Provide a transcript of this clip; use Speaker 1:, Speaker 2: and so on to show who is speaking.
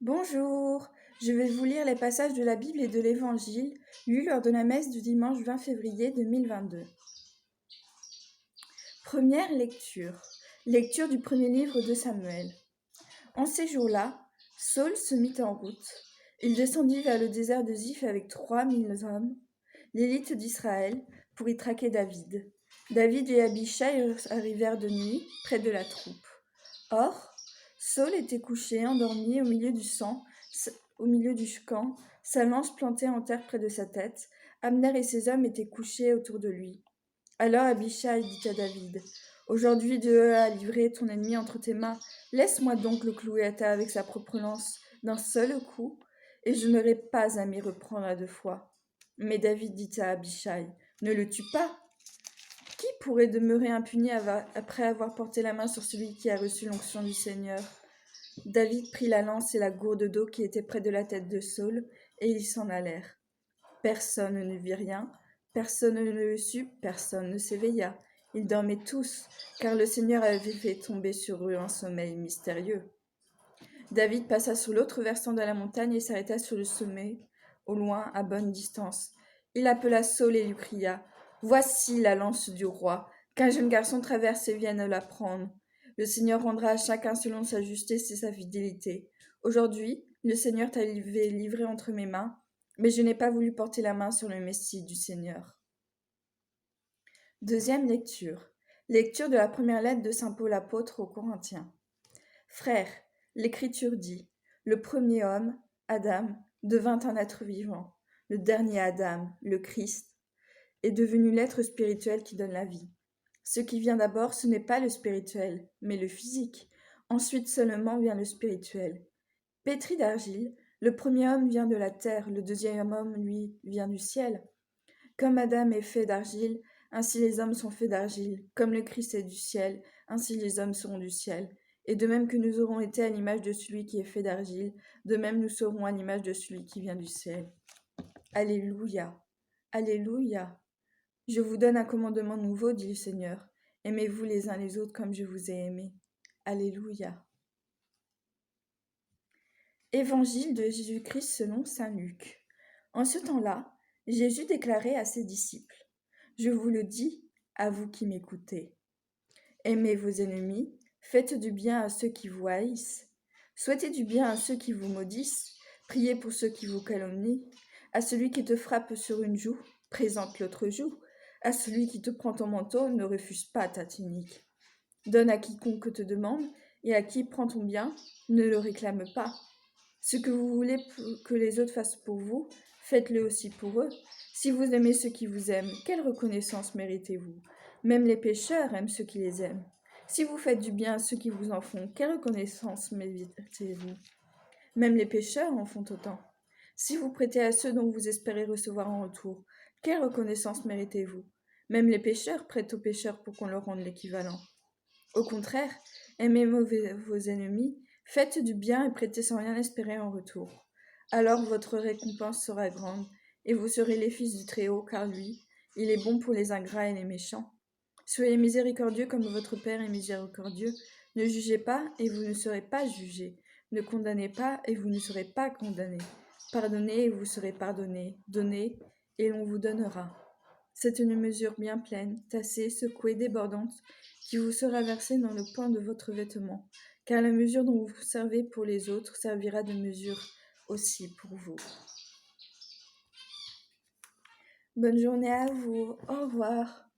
Speaker 1: Bonjour, je vais vous lire les passages de la Bible et de l'Évangile lus lors de la messe du dimanche 20 février 2022. Première lecture. Lecture du premier livre de Samuel. En ces jours-là, Saul se mit en route. Il descendit vers le désert de Ziph avec 3000 hommes, l'élite d'Israël, pour y traquer David. David et Abishai arrivèrent de nuit près de la troupe. Or, Saul était couché, endormi au milieu du camp, sa lance plantée en terre près de sa tête. Abner et ses hommes étaient couchés autour de lui. Alors Abishai dit à David, « Aujourd'hui Dieu a livré ton ennemi entre tes mains. Laisse-moi donc le clouer à terre avec sa propre lance d'un seul coup, et je n'aurai pas à m'y reprendre à deux fois. » Mais David dit à Abishai, « Ne le tue pas. Qui pourrait demeurer impuni après avoir porté la main sur celui qui a reçu l'onction du Seigneur ?» David prit la lance et la gourde d'eau qui était près de la tête de Saul, et ils s'en allèrent. Personne ne vit rien, personne ne le sut, personne ne s'éveilla. Ils dormaient tous, car le Seigneur avait fait tomber sur eux un sommeil mystérieux. David passa sur l'autre versant de la montagne et s'arrêta sur le sommet, au loin, à bonne distance. Il appela Saul et lui cria, « Voici la lance du roi, qu'un jeune garçon traverse et vienne la prendre. Le Seigneur rendra à chacun selon sa justesse et sa fidélité. Aujourd'hui, le Seigneur t'a livré entre mes mains, mais je n'ai pas voulu porter la main sur le Messie du Seigneur. » Deuxième lecture. Lecture de la première lettre de saint Paul apôtre aux Corinthiens. Frères, l'Écriture dit, le premier homme, Adam, devint un être vivant. Le dernier Adam, le Christ, est devenu l'être spirituel qui donne la vie. Ce qui vient d'abord, ce n'est pas le spirituel, mais le physique. Ensuite seulement vient le spirituel. Pétri d'argile, le premier homme vient de la terre, le deuxième homme, lui, vient du ciel. Comme Adam est fait d'argile, ainsi les hommes sont faits d'argile. Comme le Christ est du ciel, ainsi les hommes seront du ciel. Et de même que nous aurons été à l'image de celui qui est fait d'argile, de même nous serons à l'image de celui qui vient du ciel. Alléluia. Alléluia. Je vous donne un commandement nouveau, dit le Seigneur. Aimez-vous les uns les autres comme je vous ai aimés. Alléluia. Évangile de Jésus-Christ selon saint Luc. En ce temps-là, Jésus déclarait à ses disciples, « Je vous le dis, à vous qui m'écoutez. Aimez vos ennemis, faites du bien à ceux qui vous haïssent, souhaitez du bien à ceux qui vous maudissent, priez pour ceux qui vous calomnient. À celui qui te frappe sur une joue, présente l'autre joue. À celui qui te prend ton manteau, ne refuse pas ta tunique. Donne à quiconque te demande, et à qui prend ton bien, ne le réclame pas. Ce que vous voulez que les autres fassent pour vous, faites-le aussi pour eux. Si vous aimez ceux qui vous aiment, quelle reconnaissance méritez-vous? Même les pécheurs aiment ceux qui les aiment. Si vous faites du bien à ceux qui vous en font, quelle reconnaissance méritez-vous? Même les pécheurs en font autant. Si vous prêtez à ceux dont vous espérez recevoir en retour, quelle reconnaissance méritez-vous? Même les pécheurs prêtent aux pécheurs pour qu'on leur rende l'équivalent. Au contraire, aimez vos ennemis, faites du bien et prêtez sans rien espérer en retour. Alors votre récompense sera grande, et vous serez les fils du Très-Haut, car lui, il est bon pour les ingrats et les méchants. Soyez miséricordieux comme votre Père est miséricordieux. Ne jugez pas, et vous ne serez pas jugés. Ne condamnez pas, et vous ne serez pas condamnés. Pardonnez, et vous serez pardonnés. Donnez, et l'on vous donnera. C'est une mesure bien pleine, tassée, secouée, débordante, qui vous sera versée dans le point de votre vêtement, car la mesure dont vous servez pour les autres servira de mesure aussi pour vous. Bonne journée à vous, au revoir.